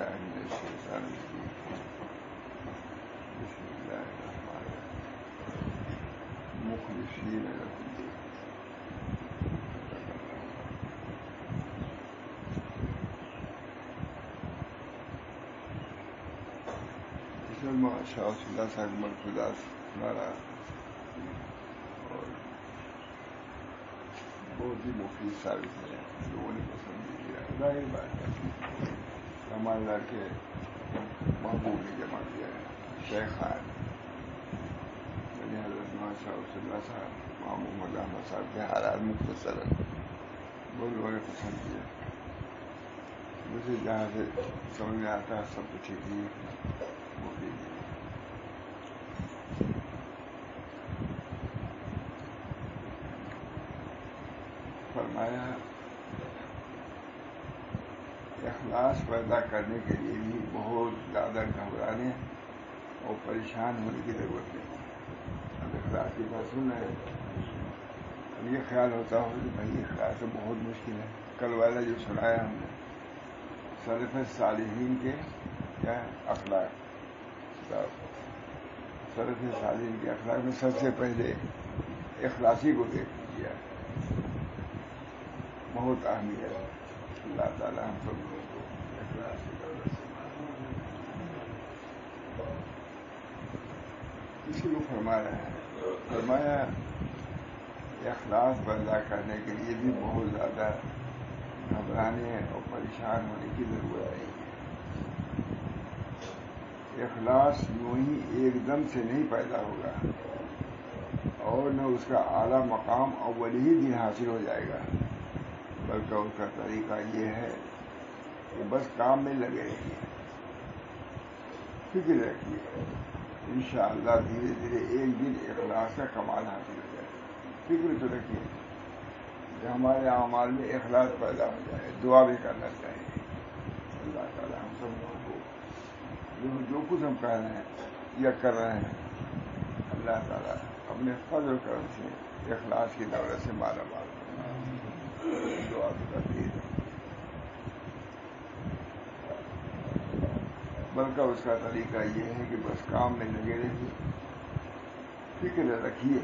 بالله من الشيطان الرجيم بسم الله الرحمن الرحيم مخلصين له الدين شاہ اللہ صاحب مرکز ہمارا اور بہت ہی مفید ثابت ہے، لوگوں نے پسند کیا۔ ظاہر بات ہے ہمارے لڑکے محبوب نے جمع کیا ہے، شیخان یعنی حضرت مولانا شاہ اللہ صاحب، محمد احمد صاحب کے حالات مختصر بہت لوگوں نے پسند کیا۔ مجھے جہاں سے سمجھ میں آتا ہے سب کچھ ٹھیک ہی مفید ہے۔ فرمایا اخلاص پیدا کرنے کے لیے بھی بہت زیادہ گھبرانے اور پریشان ہونے کی ضرورت نہیں ہے۔ اب اخلاص کی بات سن رہے ہیں، اب یہ خیال ہوتا ہو کہ بھائی اخلاص تو بہت مشکل ہے۔ کل والا جو سنایا ہم نے سلف صالحین کے کیا اخلاق، سلف صالحین کے اخلاق میں سب سے پہلے اخلاصی کو دیکھ لیا، بہت اہمیت ہے۔ اللہ تعالیٰ ہم سب لوگوں کو اخلاص کی دولت سے اسی کو فرما رہے ہیں۔ فرمایا اخلاص پیدا کرنے کے لیے بھی بہت زیادہ گھبرانے اور پریشان ہونے کی ضرورت نہیں ہے۔ اخلاص یوں ہی ایک دم سے نہیں پیدا ہوگا اور نہ اس کا اعلیٰ مقام اول ہی دن حاصل ہو جائے گا، بلکہ اس کا طریقہ یہ ہے کہ بس کام میں لگے رہیے، فکر رکھیے، انشاءاللہ دھیرے دھیرے ایک دن اخلاص کا کمال حاصل ہو جائے۔ فکر تو رکھیے کہ ہمارے اعمال میں اخلاص پیدا ہو جائے، دعا بھی کرنا چاہیے۔ اللہ تعالیٰ ہم سب لوگوں کو جو کچھ ہم کہہ رہے ہیں یا کر رہے ہیں، اللہ تعالیٰ اپنے فضل و کرم سے اخلاص کی دولت سے مالا مال دعا بھی کرتی ہے، بلکہ اس کا طریقہ یہ ہے کہ بس کام میں لگے رہیے، فکر رکھیے،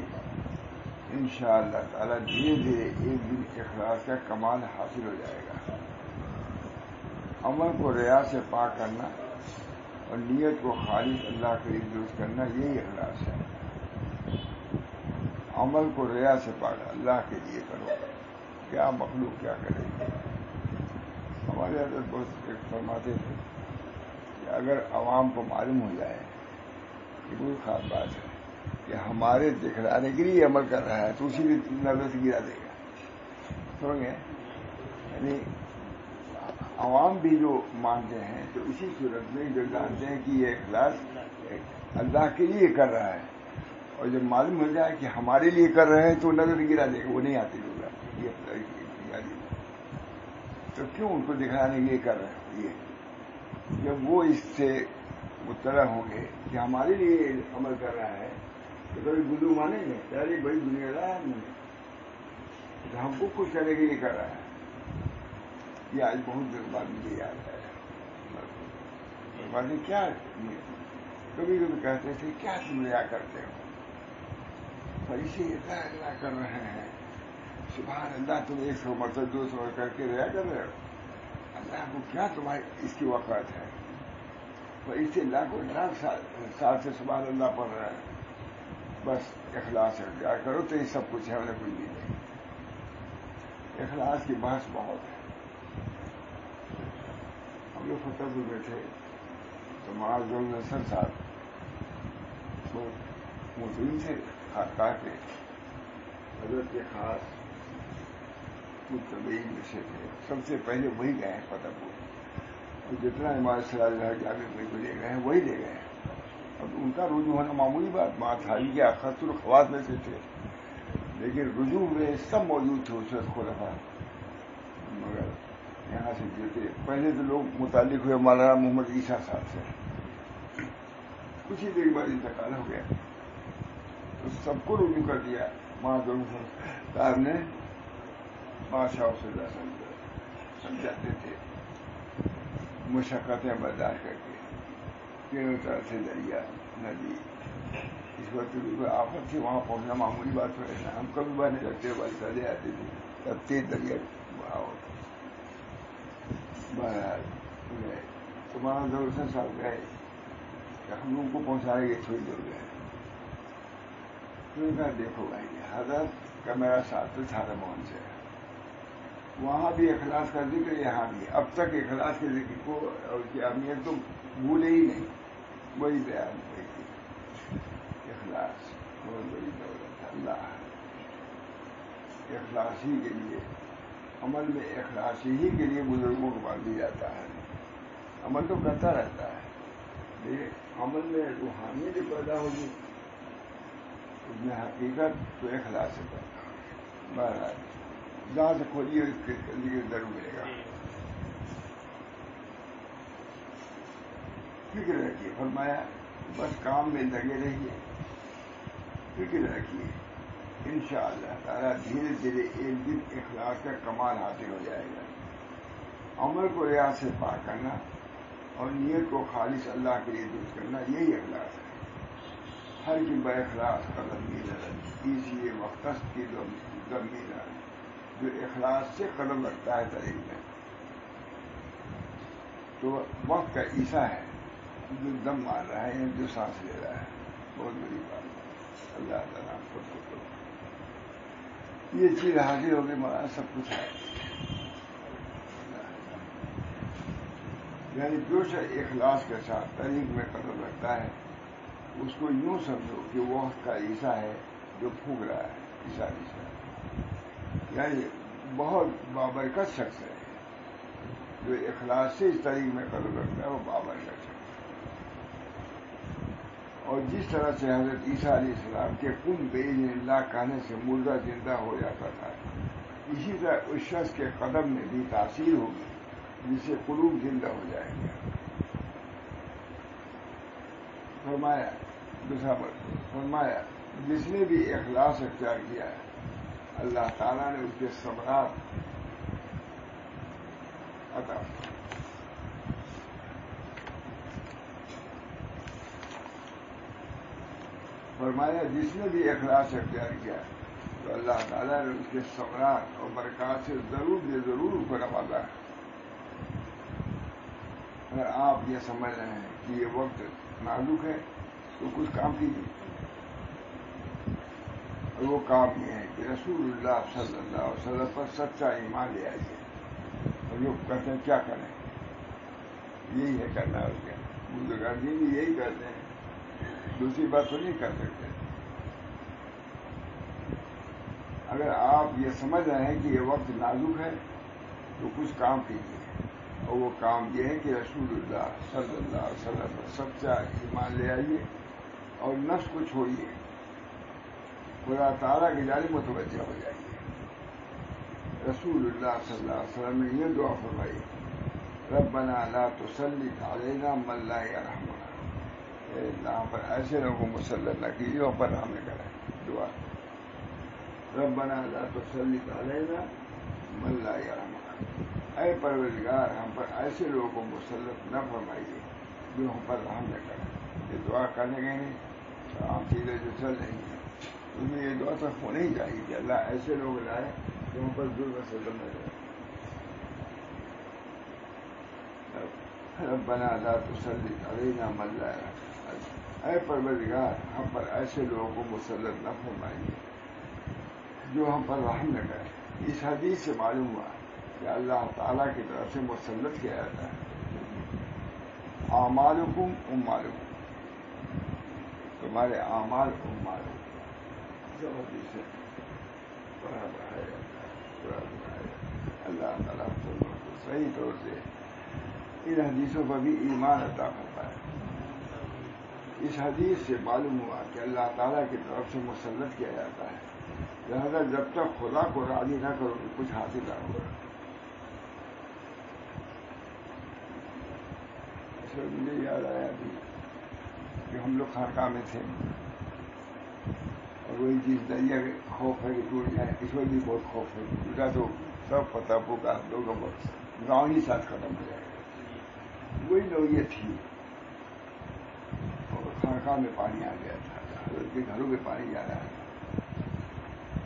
انشاءاللہ تعالیٰ دھیرے دھیرے ایک دن اخلاص کا کمال حاصل ہو جائے گا۔ عمل کو ریا سے پاک کرنا اور نیت کو خالص اللہ کے لیے درست کرنا، یہی اخلاص ہے۔ عمل کو ریا سے پاک اللہ کے لیے کرو، کیا مخلوق کیا کرے گی۔ ہمارے حضرت بہت فرماتے تھے کہ اگر عوام کو معلوم ہو جائے کہ بہت خاص بات ہے کہ ہمارے دکھلانے کے لیے عمل کر رہا ہے تو اسی نظر سے گرا دے گا، سمجھ گئے؟ یعنی عوام بھی جو مانتے ہیں تو اسی صورت میں جو جانتے ہیں کہ یہ اخلاص اللہ کے لیے کر رہا ہے، اور جب معلوم ہو جائے کہ ہمارے لیے کر رہے ہیں تو نظر گرا دے گا، وہ نہیں آتی ہوگا یہ تو کیوں ان کو دکھانے کے لیے کر رہے ہیں؟ یہ جب وہ اس سے مطلع ہوں گے کہ ہمارے لیے عمل کر رہا ہے تو کبھی گلو مانیں گے، یار یہ بڑی دنیا دار آدمی ہے تو ہم کو خوش کرنے کے لیے کر رہا ہے۔ یہ آج بہت دیر بعد مجھے یاد ہے، باتیں کیا کبھی کبھی کہتے تھے کیا تم ریا کرتے ہو، ایسے اتنا کر رہے ہیں، سبحان اللہ تم 100 مرتبہ 200 کر کے ریا کر رہے ہو، اللہ کو کیا تمہاری اس کی وقت ہے، اور اس سے لاکھوں لاکھ سال سے سبحان اللہ پڑھ رہے ہیں، بس اخلاص اختیار کرو تو یہ سب کچھ ہے، انہیں کچھ بھی نہیں۔ اخلاص کی بحث بہت ہے۔ ہم لوگ فتح پور میں تھے تو معاذ النصر صاحب وہ مسلم سے خاکہ کے حضرت کے خاص متبعین میں سے تھے، سب سے پہلے وہی گئے ہیں فتح پور، اور جتنا ہمارے سراج جامع میں کو لے گئے ہیں وہی لے گئے ہیں۔ اب ان کا رجوع ہونا معمولی بات تھا، یہ خاص الخواص میں سے تھے، لیکن رجوع میں سب موجود تھے اس وقت خلفاء، مگر یہاں سے جیتے پہلے تو لوگ متعلق ہوئے مولانا محمد عیسیٰ صاحب سے، کچھ ہی دیر بعد انتقال ہو گیا تو سب کو رجوع کر دیا۔ معاذ صاحب نے بادشاہ سے سمجھاتے تھے مشقتیں برداشت کر کے تینوں طرف سے دریا ندی، اس وقت بھی کوئی آفت سے وہاں پہنچنا معمولی بات ہے نا. ہم کبھی بہنے لگتے بارش چلے آتی تھی تب تیز دریا بہا ہوتا. بہرحال تمہارا ضرور سے صاحب گئے کہ ہم لوگوں کو پہنچائے گے تھوڑی دور گئے. کہا دیکھو بھائی حضرت کا میرا ساتھ تو تھا موہن سے، وہاں بھی اخلاص کا ذکر، یہاں بھی اب تک اخلاص کے ذکر کو اور اس کی اہمیت تو بھولے ہی نہیں. وہی بیان ہوئی تھی اخلاص بہت بڑی دولت ہے. اللہ اخلاص ہی کے لیے عمل میں اخلاص ہی کے لیے بزرگوں کو باندھ دیا جاتا ہے. عمل تو کرتا رہتا ہے لیکن عمل میں روحانیت جو پیدا ہوگی اس میں حقیقت تو اخلاص سے پیدا ہوگی. بہرحال جہاں سے کھولیے اس کے ذکر ضرور ملے گا. فکر رکھیے، فرمایا بس کام میں لگے رہیے، فکر رکھیے انشاءاللہ تعالیٰ دھیرے دھیرے ایک دن اخلاص کا کمال حاصل ہو جائے گا. عمل کو ریاض سے پاک کرنا اور نیت کو خالص اللہ کے لیے درست کرنا، یہی اخلاص ہے. ہر کی بے اخلاص قدم میرا اسی مختص کی دم میرا، جو اخلاص سے قدم رکھتا ہے طریق میں تو وقت کا عیسیٰ ہے، جو دم مار رہا ہے جو سانس لے رہا ہے. بہت بڑی بات ہے. اللہ تعالیٰ خود کو یہ چیز حاصل ہو گئی مولانا سب کچھ ہے. یعنی جو شخص اخلاص کے ساتھ طریق میں قدم رکھتا ہے اس کو یوں سمجھو کہ وہ وقت کا عیسیٰ ہے جو پھونک رہا ہے. عیسیٰ یعنی بہت بابرکت شخص ہے جو اخلاص سے اس طریق میں قدم رکھتا ہے، وہ بابرکت شخص ہے. اور جس طرح سے حضرت عیسیٰ علیہ السلام کے کن بإذن اللہ کہنے سے مردہ زندہ ہو جاتا تھا، اسی طرح اس شخص کے قدم میں بھی تاثیر ہوگی جس سے قلوب زندہ ہو جائیں گے. فرمایا دوسرا فرمایا جس نے بھی اخلاص اختیار کیا ہے اللہ تعالیٰ نے اس کے ثمرات عطا. فرمایا جس نے بھی اخلاص اختیار کیا تو اللہ تعالیٰ نے اس کے ثمرات اور برکات سے ضرور اس کو نوازا ہے. اگر آپ یہ سمجھ رہے ہیں کہ یہ وقت نازک ہے تو کچھ کام کیجیے. اور وہ کام یہ ہے کہ رسول اللہ صلی اللہ علیہ وسلم پر سچا ایمان لے آئیے. اور لوگ کہتے ہیں کیا کریں، یہی ہے کرنا. اور کیا بزرگان بھی یہی کرتے ہیں، دوسری بات تو نہیں کر سکتے. اگر آپ یہ سمجھ رہے ہیں کہ یہ وقت نازک ہے تو کچھ کام کیجیے. اور وہ کام یہ ہے کہ رسول اللہ صلی اللہ علیہ وسلم پر سچا ایمان لے آئیے اور نفس کو چھوڑیے، خدا تعالیٰ کی جانب متوجہ ہو جائیے. رسول اللہ صلی اللہ علیہ وسلم نے یہ دعا فرمائی، ربنا لا تسلط علینا من لا یرحمنا. اللہ پر ایسے لوگوں کو مسلط نہ کیجیے اور پر رحم کریں. دعا ربنا لا تسلط علینا من لا یرحمنا. اے پروردگار ہم پر ایسے لوگوں کو مسلط نہ فرمائیے جو ہم پر رحم نہ کریں. یہ دعا کرنے گئے ہیں تو عام چیزیں جو چل رہی ہیں اس میں یہ دعا تو ہونا ہی چاہیے کہ اللہ ایسے لوگ لائے جو ہم پر ظلم و ستم نہ کریں. ربنا لا تسلط علینا من لا یرحمنا. اے پروردگار ہم پر ایسے لوگوں کو مسلط نہ فرمائیے جو ہم پر رحم نہ کریں. اس حدیث سے معلوم ہوا کہ اللہ تعالیٰ کی طرف سے مسلط کیا جاتا ہے. اعمالکم اموالکم، تمہارے اعمال اموالکم. جو حدیث ہے پڑھا بڑھایا اللہ تعالیٰ کو صحیح طور سے ان حدیثوں پر بھی ایمان عطا فرمائے. اس حدیث سے معلوم ہوا کہ اللہ تعالیٰ کی طرف سے مسلط کیا جاتا ہے. لہذا جب تک خدا کو راضی نہ کرو تو کچھ حاصل نہ ہوگا. مجھے یاد آیا ابھی کہ ہم لوگ خانقاہ میں تھے اور وہی چیز دریا خوف ہے کہ ٹوٹ جائے. اس وقت بھی بہت خوف ہے، ٹوٹا تو سب فتح کا لوگوں کو گاؤں ہی ساتھ ختم ہو جائے گا. وہی نوعیت تھی. اور خانقاہ میں پانی آ گیا تھا, حضرت کے گھروں میں پانی جا رہا تھا.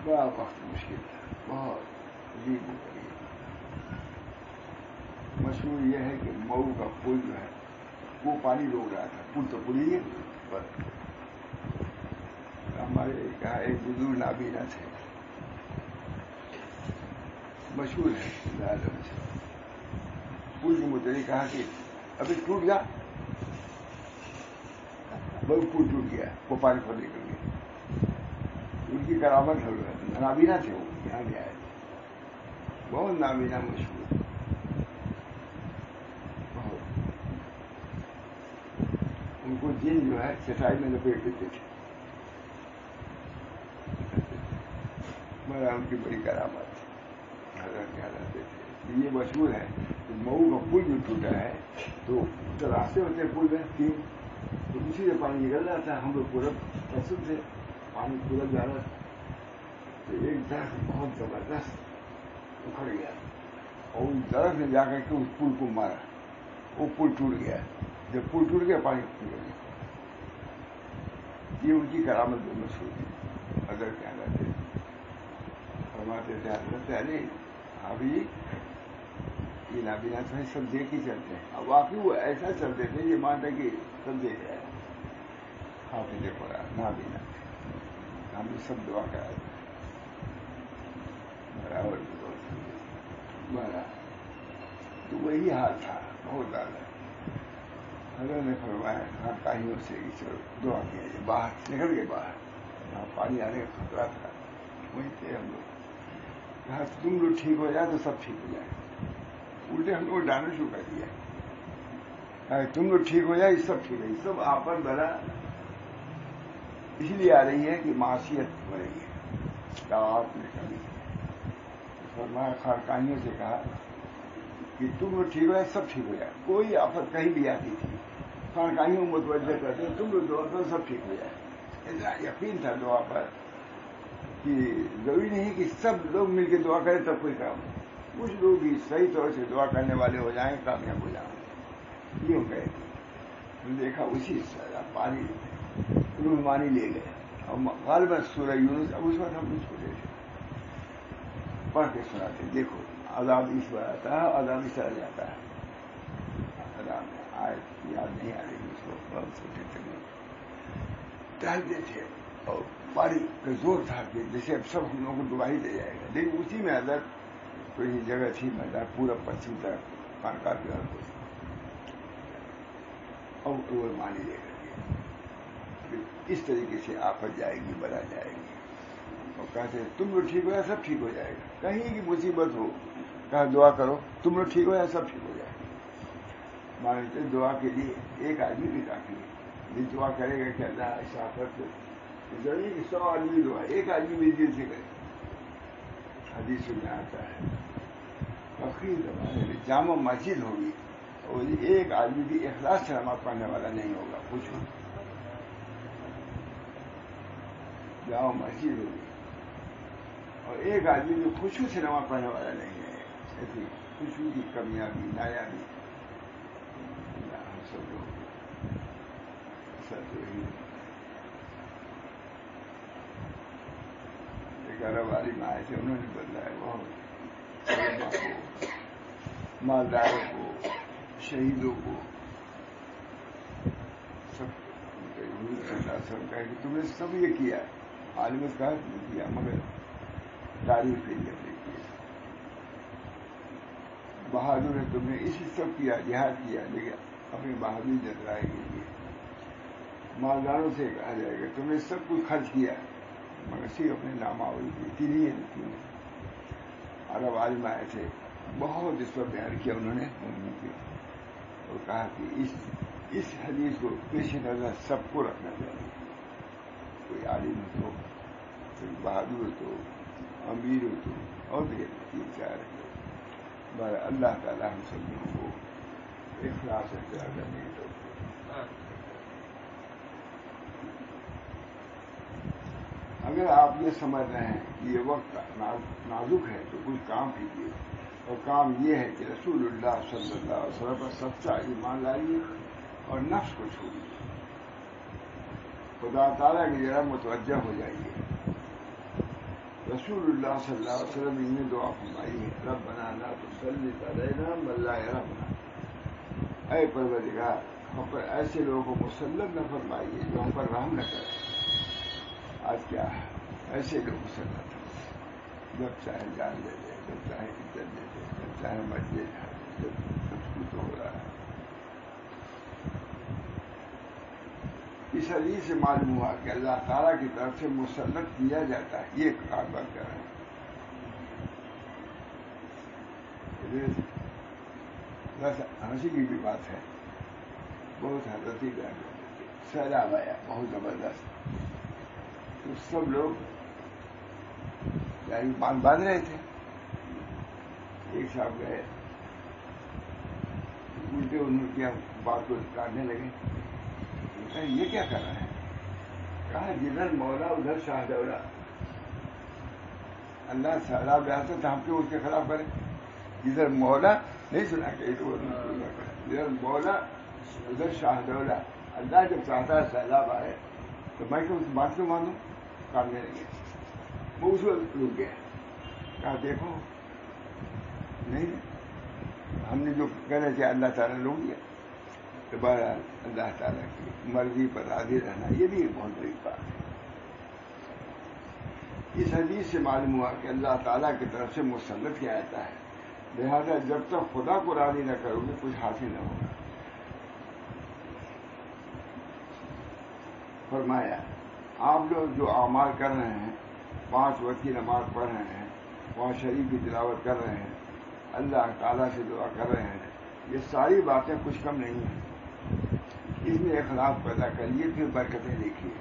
بڑا وقت مشکل تھا, بہت عجیب و غریب. مشہور یہ ہے کہ مئو کا پل جو ہے وہ پانی روک رہا تھا. پل تو پل ہی پر ہمارے کہا ایک بزرگ نابینا تھے, مشہور ہے زیادہ مشہور. پل کے متعلق کہا کہ ابھی ٹوٹ گیا, بہت پل ٹوٹ گیا, وہ پانی پر نکل گیا. ان کی کرامت نابینا تھے, وہ یہاں بھی آئے تھے, بہت نابینا مشہور. بہت ان کو جن جو ہے چٹائی میں لپیٹ دیتے تھے. ان کی بڑی کرامت تھی. حضرت کہا کرتے تھے یہ مشہور ہے کہ مئو کا پل جو ٹوٹا ہے تو راستے ہوتے پل میں 3, تو اسی سے پانی نکل رہا تھا. ہم لوگ پورب پسند سے پانی پورب جا رہا تھا, تو ایک درخت بہت زبردست اکھڑ گیا اور اس درخت نے جا کر کے اس پل کو مارا. وہ پل ٹوٹ گیا. جب پل ٹوٹ گیا پانی نکل گیا. یہ ان کی کرامت جو مشہور تھی. حضرت کیا کرتے فرماتے تھے حضرت علی ابھی یہ نابینا تو ہے, سب دیکھ ہی چلتے ہیں. اب واقعی وہ ایسا چلتے تھے یہ مانتا کہ سب دیکھ رہے ہیں. حافظ قرآن نابینا تھے, ہم نے سب دعا کرا تھا برابر بڑا. تو وہی حال تھا بہت زیادہ. حضرت نے فرمایا خانقاہیوں سے چلو دعا کیا جائے. باہر نکل گئے, باہر وہاں پانی آنے کا خطرہ تھا. وہیں تھے ہم لوگ. کہا تم لوگ ٹھیک ہو جائے تو سب ٹھیک ہو جائے. الٹے ہم لوگ ڈالنا شروع کر دیا. کہا تم لوگ ٹھیک ہو جائے سب ٹھیک ہے. سب آپس بلا اس لیے آ رہی ہے کہ معاشیت ہو رہی ہے, طاعت میں کمی. فرمایا خانقاہیوں سے کہا کہ تم لوگ ٹھیک ہو جائے سب ٹھیک ہو جائے. کوئی آفت کہیں بھی آتی تھی خانقاہیوں متوجہ کرتے تم لوگ دعا کرو سب ٹھیک ہو جائے. اتنا یقین تھا دعا پر کہ ضروری نہیں کہ سب لوگ مل کے دعا کریں تب کوئی کام ہو. کچھ لوگ بھی صحیح طور سے دعا کرنے والے ہو جائیں کامیاب ہو جائیں. یوں کہے ہم نے دیکھا اسی طرح پانی روحانی لے گئے. اور غالباً سورہ یونس, اب اس وقت ہم کچھ چھوٹے تھے, پڑھ کے سناتے دیکھو عذاب اس بار آتا ہے, عذاب اس طرح جاتا ہے. عذاب میں آئے یاد نہیں آ رہی اس وقت, بہت چھوٹے تھے. ٹہلتے تھے اور پانی کا زور تھا کہ جیسے اب سب ہم لوگوں کو ڈبا ہی دے جائے گا. لیکن اسی میں اندر کوئی جگہ تھی میدان پورا پچھم طرف خانقاہ کی اور کوئی اور وہ مانی لے کر کے اس طریقے سے آفت جائے گی, بلا جائے گی. اور کہتے ہیں تم لوگ ٹھیک ہو جائے سب ٹھیک ہو جائے گا. کہیں کی مصیبت ہو کہا دعا کرو تم لوگ ٹھیک ہو جائے سب ٹھیک ہو جائے گا. مانتے دعا کے لیے ایک آدمی بھی کافی ہے. یہ دعا کرے گا کہ اللہ اس آفت سے ضروری کہ 100 آدمی دعا, ایک آدمی بھی دل سے کرے. حدیث میں آتا ہے فقیر زمانے میں جامع مسجد ہوگی اور ایک آدمی بھی اخلاص سے نماز پڑھنے والا نہیں ہوگا. پوچھو جامع مسجد ہوگی اور ایک آدمی بھی خوشبو سے نماز پڑھنے والا نہیں ہے. ایسی خوشبو کی کمیاں بھی نایابی ہم سب لوگ ایک عرب عالم آئے تھے, انہوں نے بدلایا بہت مالداروں کو, شہیدوں کو, سب کہا کہ تم نے سب یہ کیا. عالم کہا کیا مگر تعریف کے لیے اپنے کیے. بہادر ہے تم نے اسی سب کیا, جہاد کیا, لیکن اپنی بہادری جتلائے کے لیے. مالداروں سے کہا جائے گا تم نے سب کچھ خرچ کیا مگر صرف اپنے ناماوری کی تین ہی. عرب عالم آئے تھے, بہت اس پر بیان کیا انہوں نے اور کہا کہ اس حدیث کو پیش نظر سب کو رکھنا چاہیے. کوئی عالم ہو تو, کوئی بہادر ہو تو, امیر ہو تو, اور بھی تین چار بار اللہ تعالیٰ ہم سب لوگوں کو اخلاص اختیار کرنے کی توفیق. اگر آپ یہ سمجھ رہے ہیں کہ یہ وقت نازک ہے تو کچھ کام کیجیے. اور کام یہ ہے کہ رسول اللہ صلی اللہ علیہ وسلم پر سچا ایمان لائیے اور نفس کو چھوڑیے، خدا تعالیٰ کی طرف متوجہ ہو جائیے۔ رسول اللہ صلی اللہ علیہ وسلم نے دعا فرمائی ہے، ربنا لا تسلط علینا من لا یرحمنا، اے پروردگار ہم پر ایسے لوگوں کو مسلط نہ فرمائیے جو ہم پر رحم نہ کرے۔ آج کیا ہے، ایسے لوگ مسلط ہیں، جب چاہے جان لے لے، جب چاہے عزت دے دے، جب چاہے مسجد جائے، جب سب کچھ ہو رہا ہے۔ اس حدیث سے معلوم ہوا کہ اللہ تعالیٰ کی طرف سے مسلط کیا جاتا ہے، یہ ایک کار بات کر رہے ہیں۔ بس ہنسی کی بھی بات ہے، بہت حضرتی بیان کرتے، سیلاب آیا بہت زبردست، تو سب لوگ یعنی باندھ رہے تھے، ایک صاحب گئے الٹے، انہوں نے کیا بات کو کاٹنے لگے، یہ کیا کر رہے ہیں؟ کہا جدھر مولا ادھر شاہ دولہ، اللہ سیلاب آتا تو ہم کیوں اس کے خلاف کریں؟ جدھر مولا نہیں سنا کہ جدھر مولا ادھر شاہ دولہ، اللہ جب چاہتا ہے سیلاب آئے تو میں کیوں اس بات کو مانوں؟ کاٹنے لگے، وہ اس وقت رک گیا، کہا دیکھو نہیں، ہم نے جو کہنا چاہے اللہ تعالیٰ نے روک دیا۔ تو بہرحال اللہ تعالیٰ کی مرضی پر راضی رہنا یہ بھی ایک بہت بڑی بات ہے۔ اس حدیث سے معلوم ہوا کہ اللہ تعالیٰ کی طرف سے مسلط کیا جاتا ہے، لہذا جب تک خدا کو راضی نہ کرو گے کچھ حاصل نہ ہوگا۔ فرمایا آپ لوگ جو اعمال کر رہے ہیں، 5 وقت کی نماز پڑھ رہے ہیں، قرآن شریف کی تلاوت کر رہے ہیں، اللہ تعالیٰ سے دعا کر رہے ہیں، یہ ساری باتیں کچھ کم نہیں ہیں، اس میں اخلاص پیدا کریے، پھر برکتیں دیکھیے۔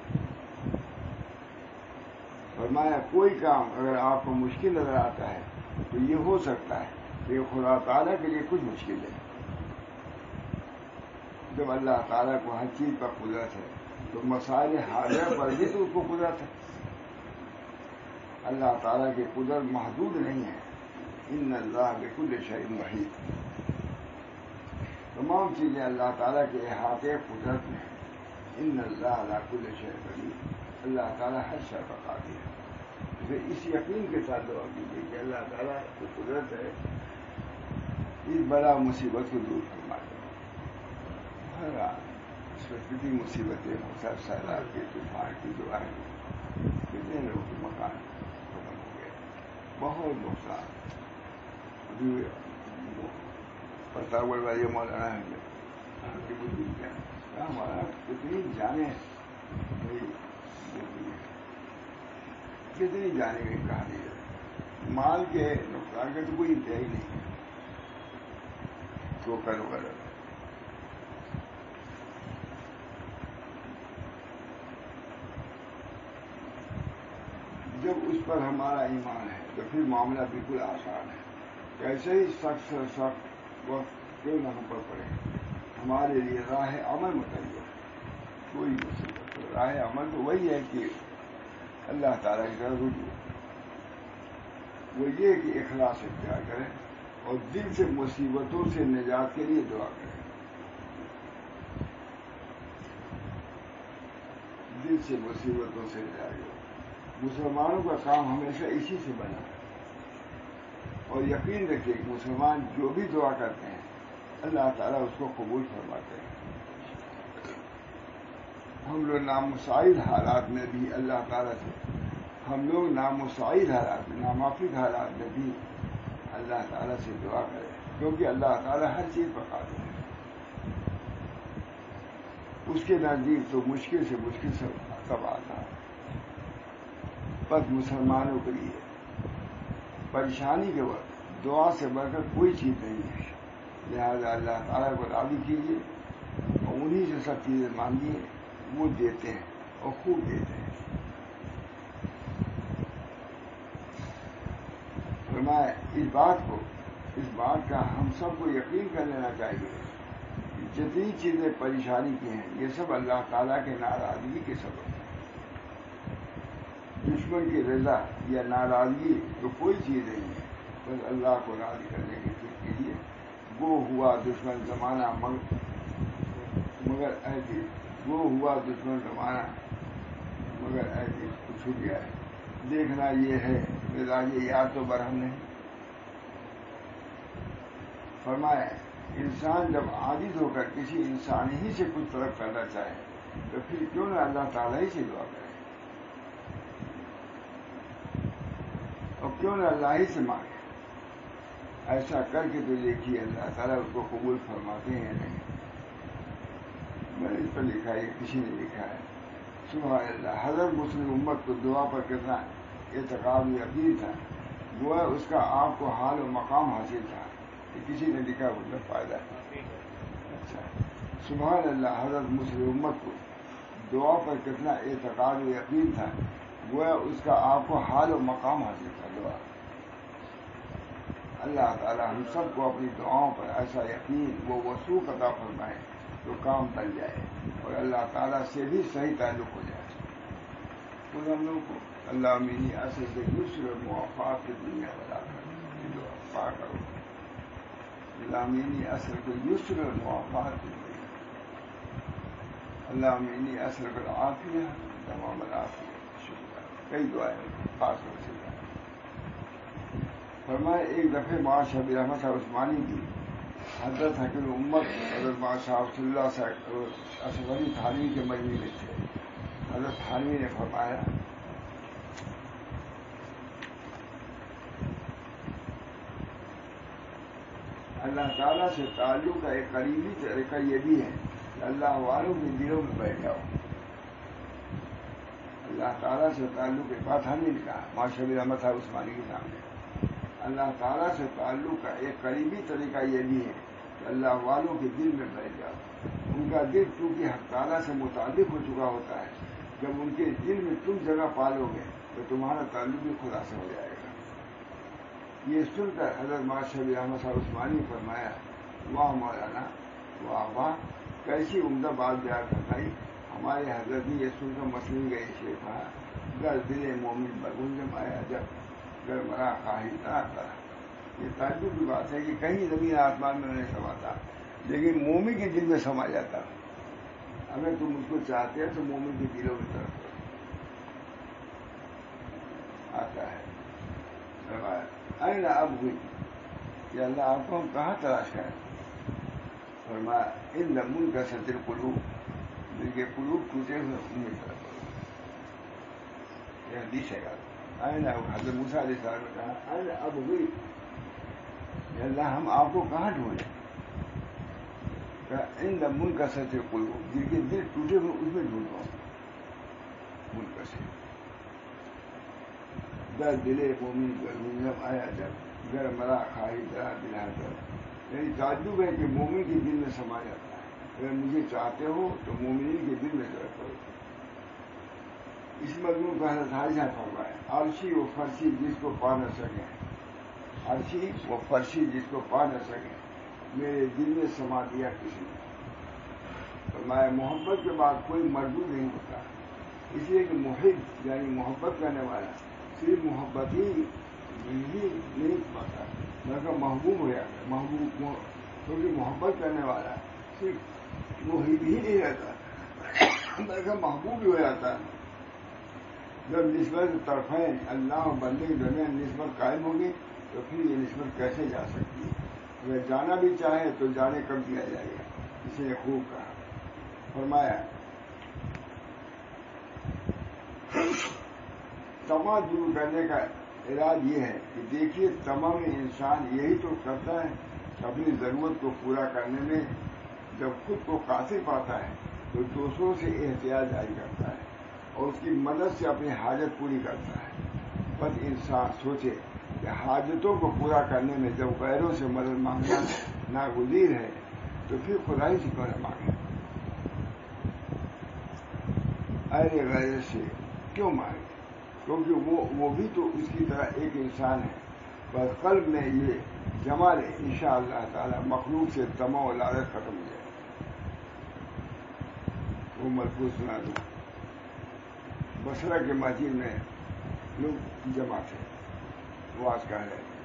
فرمایا کوئی کام اگر آپ کو مشکل نظر آتا ہے تو یہ ہو سکتا ہے کہ خدا تعالیٰ کے لیے کچھ مشکل ہے۔ جب اللہ تعالیٰ کو ہر چیز پر قدرت ہے تو مسائل حاضر پر بھی تو اس کو قدرت ہے۔ اللہ تعالیٰ کی قدرت محدود نہیں ہے، ان اللہ بکل شیء محیط، تمام چیزیں اللہ تعالیٰ کے احاطے قدرت میں ہیں، ان اللہ علی کل شیء قدیر، اللہ تعالیٰ ہر شے پر قادر ہے۔ پھر اس یقین کے ساتھ دعا کیجیے کہ اللہ تعالیٰ کی قدرت ہے اس بڑا مصیبت کو دور فرما دے۔ ہر اس وقت کتنی مصیبتیں ہوں، سب سیلاب کی، طوفان کی دعا ہے، کتنے لوگوں کے مکان ختم ہو گئے، بہت نقصان۔ ابھی پرتاپ گڑھ والے مولانا ہیں کیا ہمارا کتنی جانیں کتنی جانے کی کہانی ہے، مال کے نقصان کا تو کوئی انتہا ہی نہیں ہے، تو کرو کرو۔ جب اس پر ہمارا ایمان ہے تو پھر معاملہ بالکل آسان ہے، کیسے ہی سخت سے سخت وقت کیوں نہ ہم پر پڑے، ہمارے لیے راہ عمل متعین، کوئی مصیبت ہو، راہ عمل تو وہی ہے کہ اللہ تعالیٰ کی طرف رجوع، وہ یہ کہ اخلاص اختیار کریں اور دل سے مصیبتوں سے نجات کے لیے دعا کریں، دل سے مصیبتوں سے نجات کریں۔ مسلمانوں کا کام ہمیشہ اسی سے بنا ہے، اور یقین رکھیے کہ مسلمان جو بھی دعا کرتے ہیں اللہ تعالیٰ اس کو قبول فرماتے ہیں۔ ہم لوگ نامساعد حالات میں بھی اللہ تعالیٰ سے، ہم لوگ نامساعد حالات میں، ناموافق حالات میں بھی اللہ تعالیٰ سے دعا کریں، کیونکہ اللہ تعالیٰ ہر چیز پر قادر ہے، اس کے نزدیک تو مشکل سے مشکل سب آتا ہے۔ بس مسلمانوں کے لیے پریشانی کے وقت دعا سے بڑھ کر کوئی چیز نہیں ہے، لہذا اللہ تعالیٰ کو راضی کیجیے اور انہی سے سب چیزیں مانگیے، وہ دیتے ہیں اور خوب دیتے ہیں۔ فرمایا اس بات کا ہم سب کو یقین کر لینا چاہیے کہ جتنی چیزیں پریشانی کی ہیں یہ سب اللہ تعالیٰ کے ناراضگی کے سبب ہیں۔ دشمن کی رضا یا ناراضگی تو کوئی چیز نہیں ہے، بس اللہ کو راضی کرنے کی فکر کیجیے. وہ ہوا دشمن زمانہ مگر اے دل، وہ ہوا دشمن زمانہ مگر اے دل تو چھپ گیا ہے. دیکھنا یہ ہے مزاج یار تو برہم نہیں. فرمایا انسان جب عاجز ہو کر کسی انسان ہی سے کچھ طلب کرنا چاہے تو پھر کیوں نہ اللہ تعالیٰ ہی سے دعا کرے، اور کیوں نہ اللہ ہی سے مانگے. ایسا کر کے تو دیکھیے اللہ تعالیٰ اس کو قبول فرماتے ہیں یا نہیں. میں نے اس پر لکھا ہے، کسی نے لکھا ہے. سبحان اللہ. حضرت مسلم امت کو دعا پر کرنا اعتقاد و یقین تھا، گویا اس کا آپ کو حال و مقام حاصل تھا. یہ کسی نے لکھا اس میں فائدہ ہے. اچھا سبحان اللہ. حضرت مسلم امت کو دعا پر کتنا اعتقاد و یقین تھا، گویا اس کا آپ کو حال و مقام حاصل تھا. دعا اللہ تعالیٰ ہم سب کو اپنی دعاؤں پر ایسا یقین و وثوق عطا فرمائے تو کام بن جائے اور اللہ تعالیٰ سے بھی صحیح تعلق ہو جائے. خود ہم لوگ کو اللہ مینی اصل سے یسر و موافقت کی دنیا بنا کر یہ دعا پا کرو. اللہ مینی اصل کو یسر و موافقت کی دنیا، اللہ مینی اصل کو عافیہ تمام العافیہ. شکر. کئی دعائیں خاص طور سے فرمائے. ایک دفعہ معاشر رحمت عثمانی کی حضرت حکیم امت حضرت صاحب صلی اللہ صاحب تھانوی کے مجمع میں تھے. حضرت تھانوی نے فرمایا اللہ تعالیٰ سے تعلق کا ایک قریبی طریقہ یہ بھی ہے کہ اللہ والوں کے دلوں میں بیٹھ جاؤ. اللہ تعالیٰ سے تعلق کی بات ہم نے کہا معاشر رحمت عثمانی کے سامنے. اللہ تعالیٰ سے تعلق کا ایک قریبی طریقہ یہ بھی ہے کہ اللہ والوں کے دل میں بیٹھ جاؤ. ان کا دل چونکہ حق تعالیٰ سے متعلق ہو چکا ہوتا ہے، جب ان کے دل میں تم جگہ پالو گے تو تمہارا تعلق بھی خدا سے ہو جائے گا. یہ سن کر حضرت معاشر احمد صاحب عثمانی نے فرمایا واہ مولانا واہ واہ، کیسی عمدہ بات بیان کروائی. ہمارے حضرت نے یہ سن کر مسلم گئے شیخا گر دل مومن بگنجم آیا جب گر مرا خواہی طرح طرح. یہ تعجب کی بات ہے کہ کہیں زمین آسمان میں نہیں سماتا لیکن مومن کے دل میں سما جاتا. اگر تم اس کو چاہتے ہیں تو مومن کے دلوں کی طرف آتا ہے. اب ہوئی کہ اللہ آپ کو ہم کہاں تلاش کریں. فرمایا ان لمن کا سطر قلوب، دل کے قلوب ٹوٹے ہوئے ان کی طرف. یہ حدیث ہے. حضرت موسیٰ علیہ السلام نے کہا اب ہوئی کہ اللہ ہم آپ کو کہاں ڈھونڈیں. ان لمن کا سطر قلوب، دل کے دل ٹوٹے ہوئے اس میں ڈھونڈو. ملک سے در دلے مومن گرم آیا جب گر مرا خواہی ذرا دلا کر. یعنی تعجب ہے کہ مومن کے دل میں سما جاتا ہے. اگر مجھے چاہتے ہو تو مومنین کے دل میں ذرا کرو. اس مضمون کو حضرت حاجہ فرمائے عرشی و فرشی جس کو پا نہ سکیں، عرشی و فرشی جس کو پا نہ سکیں میرے دل میں سما دیا کسی نے. فرمایا محبت کے بعد کوئی مردود نہیں ہوتا، اس لیے کہ محب یعنی محبت کرنے والا صرف محبت ہی نہیں پاتا بلکہ محبوب ہو جاتا ہے. محبوب کیونکہ محبت کرنے والا صرف محب ہی نہیں رہتا بلکہ محبوب بھی ہو جاتا ہے. جب نسبت طرفین اللہ و بندے کے درمیان نسبت قائم ہوگی تو پھر یہ نسبت کیسے جا سکتی ہے. اگر جانا بھی چاہے تو جانے کب دیا جائے گا. اسے نے خوب کہا. فرمایا تما دور کرنے کا علاج یہ ہے کہ دیکھیے تمام انسان یہی تو کرتا ہے کہ اپنی ضرورت کو پورا کرنے میں جب خود کو قاصر پاتا ہے تو دوسروں سے احتیاط جاری کرتا ہے اور اس کی مدد سے اپنی حاجت پوری کرتا ہے. بس انسان سوچے کہ حاجتوں کو پورا کرنے میں جب غیروں سے مدد مانگنا ناگزیر ہے تو پھر خدا ہی سے کیوں نہ مانگے. ارے غیر سے کیوں مانگے کیونکہ وہ بھی تو اس کی طرح ایک انسان ہے. بس قلب میں یہ جمع لے انشاءاللہ تعالی مخلوق سے طمع و لالچ ختم ہو جائے. وہ ملفوظ سنا دوں. بصرہ کے مسجد میں لوگ جمع تھے، واز کہہ رہے تھے.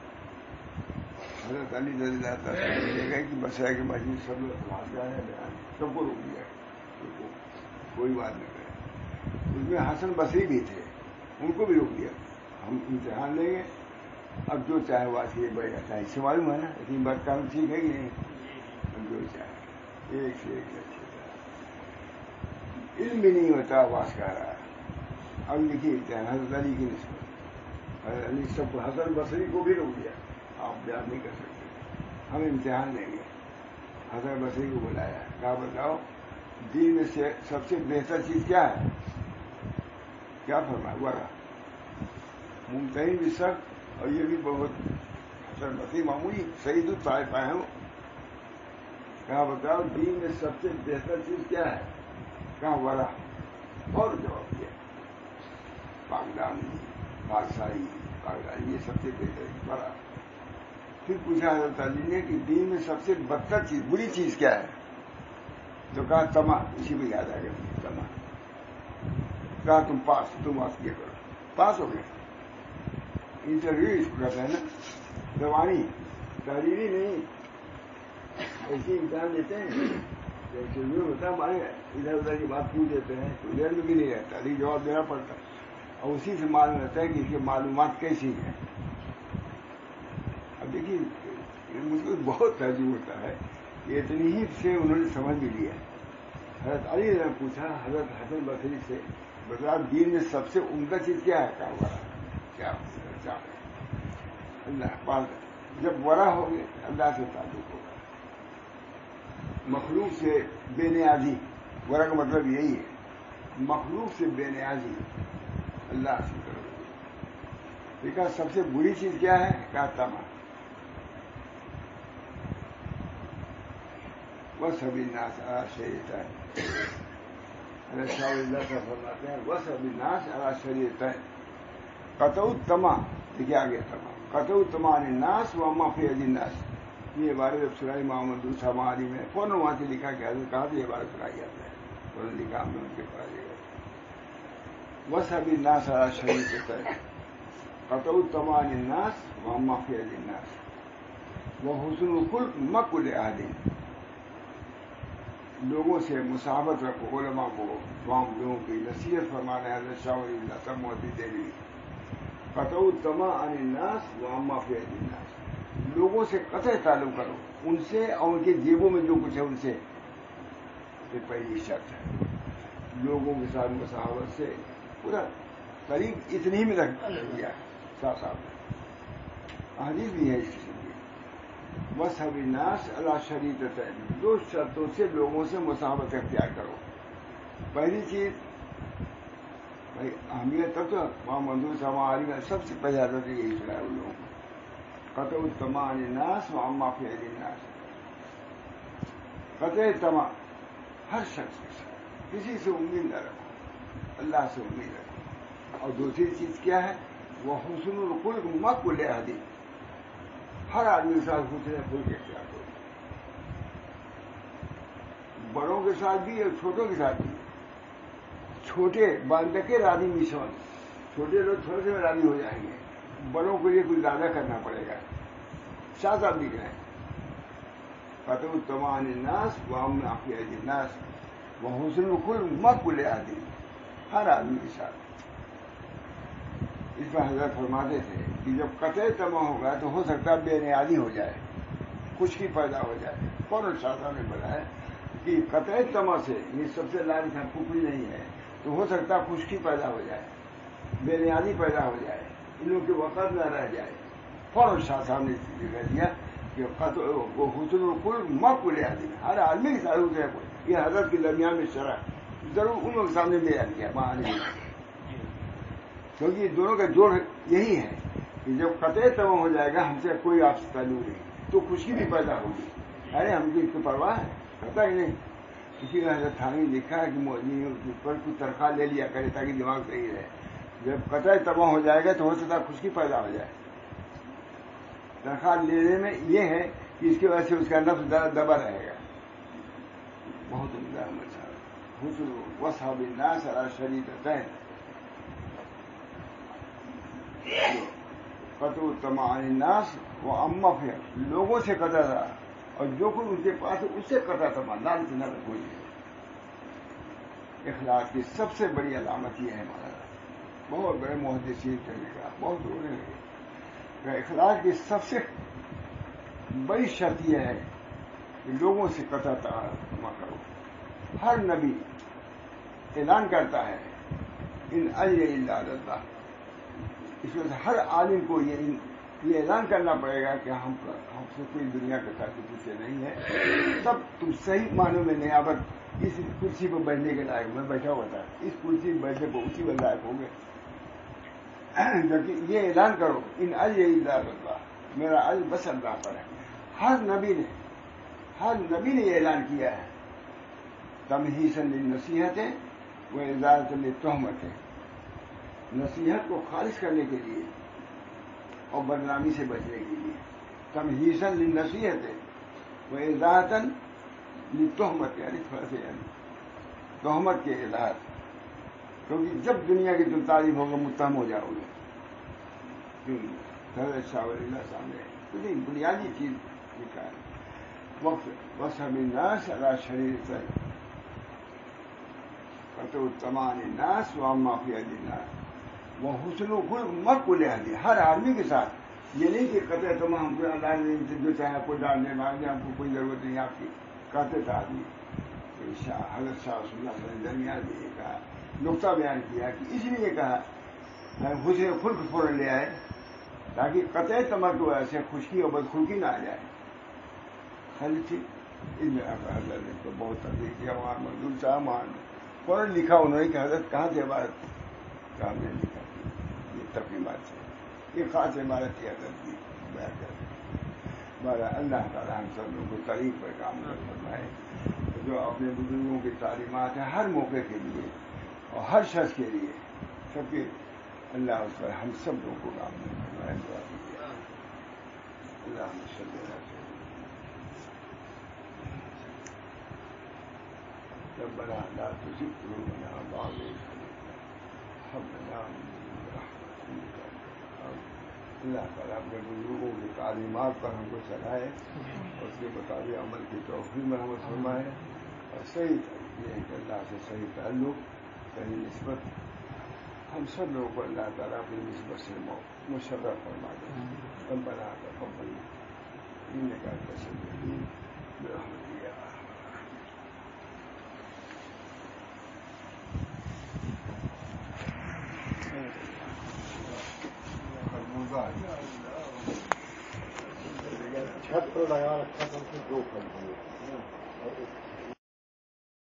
حضرت علی رضی اللہ تعالیٰ لے گئے کہ بسائے کے مجلس سب لوگ بیان سب کو روک دیا، کوئی بات نہیں کرے۔ اس میں حسن بصری بھی تھے، ان کو بھی روک دیا، ہم امتحان لیں گے، اب جو چاہے واسی ایک بڑھ جاتا ہے، اس سے معلوم ہے نا اتنی بات کام ٹھیک ہے کہ نہیں، جو چاہے ایک سے ایک اچھے علم بھی نہیں ہوتا آواز کا رہا۔ اب لکھیے حضرت علی کی نسبت، حضرت علی سب کو، حسن بصری کو بھی روک دیا، آپ بیان نہیں کر سکتے، ہم امتحان لیں گے۔ حسن بصری کو بلایا، کہا بتاؤ دین میں سے سب سے بہتر چیز کیا ہے؟ کیا فرمایا؟ ورا، ممتحن بھی سخت، اور یہ بھی بہت حسن بصری معمولی سعید الطائفہ ہیں۔ کہا بتاؤ دین میں سب سے بہتر چیز کیا ہے؟ کہا ورا، اور جواب دیا پاکدامنی، بادشاہی، پاکداری، یہ سب سے بہتر ورا۔ پھر پوچھا حضرت علی نے کہ دین میں سب سے بدتر چیز، بری چیز کیا ہے؟ تو کہا طمع، اسی میں یاد آ گیا طمع۔ کہا تم پاس کیا کرو، پاس ہو گئے۔ انٹرویو اس کو کہتے ہیں نا، زبانی تحریری نہیں، ایسی امتحان لیتے ہیں، انٹرویو ہوتا ہے ہمارے ادھر ادھر کی بات پوچھ دیتے ہیں تو ادھر میں بھی نہیں رہتا، لیکن جواب دینا پڑتا ہے، اور اسی سے معلوم رہتا ہے کہ اس کی معلومات کیسی ہیں۔ اب دیکھیے مجھ کو بہت تعجب ہوتا ہے کہ اتنی ہی سے انہوں نے سمجھ بھی لیا۔ حضرت علی نے پوچھا حضرت حسن بصری سے، بتا دین میں سب سے عمدہ چیز کیا ہے؟ کہا ورا۔ کیا اللہ پاک جب ورا ہو گئے اللہ سے تعلق ہوگا، مخلوق سے بے نیازی، ورا کا مطلب یہی ہے، مخلوق سے بے نیازی اللہ سے کرو۔ دیکھا سب سے بری چیز کیا ہے؟ کہا طمع۔ وَسَبِ النَّاسَ عَلَىٰ شَرِيعَتَيْنِ، حضرت شاہ اللہ کا فرماتے ہیں وَسَبِ النَّاسَ عَلَىٰ شَرِيعَتَيْنِ قَطْعُ الطَّمَعِ، دیکھیے آگے طمع، قَطْعُ الطَّمَعِ عَنِ النَّاسِ وَأَمَّا فِي أَيْدِي النَّاسِ۔ یہ عبارت اب سنائی محمد صاحب میں فوراً وہاں سے لکھا کہ حضرت کہا تو یہ عبارت سنائی جاتا ہے، فوراً لکھا ہم نے ان کے پاس لے گئے۔ وَسَبِ النَّاسَ عَلَىٰ شَرِيعَتَيْنِ قَطْعُ الطَّمَعِ عَنِ النَّاسِ وَأَمَّا فِي أَيْدِي النَّاسِ وَحُسْنُ الْخُلُقِ مَعَ كُلِّ أَحَدٍ، لوگوں سے مصاحبت رکھو، علماء کو، تمام لوگوں کی نصیحت فرمانا ہے حضرت شاہ ولی اللہ صاحب محدث دہلوی۔ قطع الطمع عن الناس وعما فی ایدی الناس، لوگوں سے قطع تعلق کرو، ان سے اور ان کے جیبوں میں جو کچھ ہے ان سے، یہ پہلی شرط ہے۔ لوگوں کے ساتھ مصاحبت سے پورا قریب اتنی میں رکھ دیا صاحب صاحب، حدیث بھی ہے اس قسم کی۔ وَسَبِ النَّاسِ عَلَىٰ شَرِيعَتَيْنِ، دو شرطوں سے لوگوں سے مصاحبت اختیار کرو۔ پہلی چیز بھائی اہمیت تب تو وہاں منظور صاحب عالم ہے، سب سے پہلے حضرت یہی سنا ہے ان لوگوں کو، قطع الطمع عن الناس وعما فی ایدی الناس، قطع طمع ہر شخص کے ساتھ، کسی سے امید نہ رکھو، اللہ سے امید رکھو۔ اور دوسری چیز کیا ہے؟ وہ حسن الخلق مع کل احد، ہر آدمی کے ساتھ حسن خلق اختیار کرو، بڑوں کے ساتھ بھی اور چھوٹوں کے ساتھ بھی۔ چھوٹے باندھے راضی مشون، چھوٹے لوگ تھوڑے سے راضی ہو جائیں گے، بڑوں کو یہ کچھ زیادہ کرنا پڑے گا۔ شاہ صاحب لکھ رہے ہیں قطع الطمع عن الناس وعما فی ایدی الناس وحسن الخلق مع کل احد، ہر آدمی کے ساتھ۔ اس پر حضرت فرماتے تھے کہ جب قطع طمع ہوگا تو ہو سکتا ہے بے نیازی ہو جائے، خشکی پیدا ہو جائے۔ فوراً شاہ صاحب نے بتایا کہ قطع طمع سے یہ سب سے لائن کھپڑی نہیں ہے، تو ہو سکتا ہے خشکی پیدا ہو جائے، بے نیازی پیدا ہو جائے، ان لوگوں کے وقت نہ رہ جائے۔ فوراً شاہ صاحب نے کہہ دیا کہ وہ حسن الخلق مع کل آدمی، ہر آدمی کے ساتھ ہے، یہ حضرت کے درمیان میں شرح ضرور ان لوگوں کے سامنے بیان کیا معنی، کیونکہ دونوں کا جوڑ یہی ہے کہ جب قطع طمع ہو جائے گا ہم سے کوئی آپ سے تعلق نہیں تو خوشی بھی پیدا ہوگی، ارے ہم کو اس کی پرواہ ہے، پتہ ہی نہیں۔ کسی نے حضرت تھانوی لکھا ہے کہ مولوی پر کچھ تنخواہ لے لیا کرے تاکہ دماغ صحیح رہے، جب قطع طمع ہو جائے گا تو ہو سکتا ہے خشکی پیدا ہو جائے۔ تنخواہ لینے میں یہ ہے کہ اس کی وجہ سے اس کا نفس دبا رہے گا۔ بہت عمدہ حسن وَسَبِ النَّاسِ عَلَىٰ شَرِيعَتَيْنِ، قطع تمام الناس وہ اما پھر لوگوں سے قطع تھا اور جو کوئی ان کے پاس ہے اس سے قطع تمام لالچ نہ کوئی ہے. اخلاق کی سب سے بڑی علامت یہ ہے ہمارا بہت بڑے محدثین کا لکھا بہت دور ہے. اخلاق کی سب سے بڑی شرط یہ ہے کہ لوگوں سے قطع تمام کرو. ہر نبی اعلان کرتا ہے ان اجر الا اللہ. اس وجہ سے ہر عالم کو یہ اعلان کرنا پڑے گا کہ ہم سے کوئی دنیا کا کافی پیچھے نہیں ہے. تب تم صحیح معنوں میں نیابت اس کرسی پہ بیٹھنے کے لائق. میں بیٹھا ہوا تھا اس کرسی پہ بیٹھنے کو اسی میں لائق ہو گئے. جبکہ یہ اعلان کرو ان اجر الا اللہ میرا اجر بس اللہ پر ہے. ہر نبی نے یہ اعلان کیا ہے تمہیصا للنصیحت و ازالۃ للتہمت. نصیحت کو خالص کرنے کے لیے اور بدنامی سے بچنے کے لیے. تمہیصا للنصیحت و ازالۃ للتہمت یعنی تھوڑا سے تہمت کے اظہار. کیونکہ جب دنیا کی تم تعریف ہوگا متہم ہو جاؤ گے. حضرت شاہ ولی اللہ سامنے کتنی بنیادی چیز لکھا ہے. وقت وصحب الناس علی شریعت قطع تمام الناس وعما فی الناس وہ حسن و خلق مت کو لے آدھی. ہر آدمی کے ساتھ یہ نہیں کہ قطع تمام کو اللہ نے جو چاہے آپ کو ڈالنے مانگنے آپ کو کوئی ضرورت نہیں آپ کی. کہتے تھا آدمی حضرت شاہ رسول اللہ نے درمیان میں یہ کہا نقطہ بیان کیا کہ اس لیے کہا حسن خلق فوراً لے آئے تاکہ قطع تمر کو ایسے خشکی اور بدخلقی نہ آ جائے. خالی تھی اس میں حضرت نے تو بہت تقریر کیا وہاں مزدور صاحب مان فوراً لکھا انہوں نے کہ حضرت کہاں سے عبارت کہاں نے لکھا یہ تقریبات سے یہ خاص عبارت کی حضرت کی بیان کر. اللہ تعالیٰ ہم سب لوگوں کو تعریف پر کام فرمائے. جو اپنے بزرگوں کی تعلیمات ہیں ہر موقع کے لیے اور ہر شخص کے لیے سب کے اللہ اس پر ہم سب لوگوں کو کام فرمائے. دعا کیجیے اللہ صلی اللہ علیہ ربنا لا تزغ قلوبنا بعد إذ هديتنا وهب لنا من لدنك رحمة. اللہ تعالیٰ اپنے بزرگوں کی تعلیمات پر ہم کو چلائے اور اس کے مطابق عمل کی توفیق مرحمت فرمائے. اور صحیح یہ ہے کہ اللہ سے صحیح تعلق صحیح نسبت ہم سب لوگوں کو اللہ تعالیٰ اپنی نسبت سے مشرف فرما دے. ربنا تقبل إنك أنت السميع العليم برحمتك يا أرحم چھت پر لگا رکھا تھا اس میں 2 پھل ہوئے اور